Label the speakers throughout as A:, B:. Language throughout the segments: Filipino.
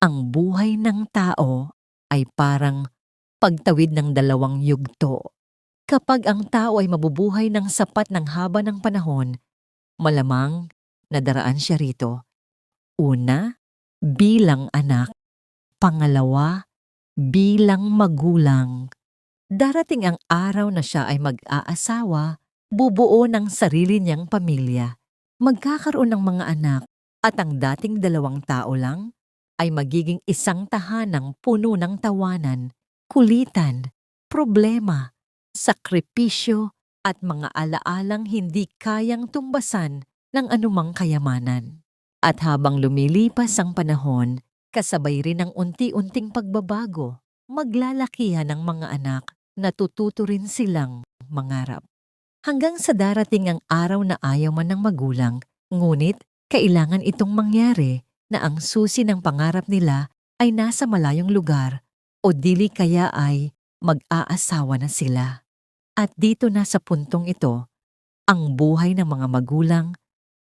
A: Ang buhay ng tao ay parang pagtawid ng dalawang yugto. Kapag ang tao ay mabubuhay ng sapat ng haba ng panahon, malamang nadaraan siya rito. Una, bilang anak. Pangalawa, bilang magulang. Darating ang araw na siya ay mag-aasawa, bubuo ng sarili niyang pamilya, magkakaroon ng mga anak, at ang dating dalawang tao lang ay magiging isang tahanang puno ng tawanan, kulitan, problema, sakripisyo at mga alaalang hindi kayang tumbasan ng anumang kayamanan. At habang lumilipas ang panahon, kasabay rin ang unti-unting pagbabago, maglalakihan ng mga anak, natututo rin silang mangarap. Hanggang sa darating ang araw na ayaw man ng magulang, ngunit kailangan itong mangyari na ang susi ng pangarap nila ay nasa malayong lugar o dili kaya ay mag-aasawa na sila. At dito na sa puntong ito, ang buhay ng mga magulang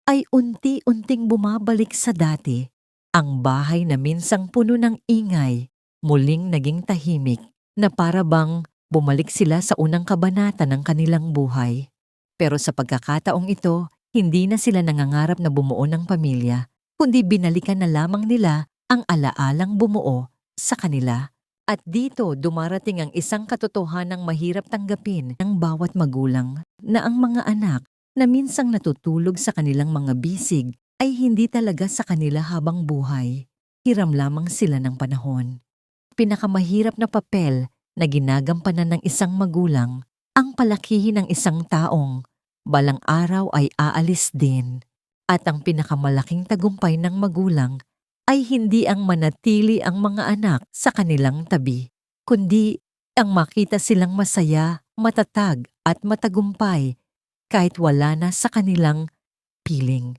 A: ay unti-unting bumabalik sa dati. Ang bahay na minsang puno ng ingay, muling naging tahimik na para bang bumalik sila sa unang kabanata ng kanilang buhay. Pero sa pagkakataong ito, hindi na sila nangangarap na bumuo ng pamilya, kundi binalikan na lamang nila ang alaalang bumuo sa kanila. At dito dumarating ang isang katotohanang mahirap tanggapin ng bawat magulang na ang mga anak na minsang natutulog sa kanilang mga bisig ay hindi talaga sa kanila habang buhay. Hiram lamang sila ng panahon. Pinakamahirap na papel na ginagampanan ng isang magulang ang palakihin ng isang taong balang araw ay aalis din. At ang pinakamalaking tagumpay ng magulang ay hindi ang manatili ang mga anak sa kanilang tabi, kundi ang makita silang masaya, matatag at matagumpay kahit wala na sa kanilang piling.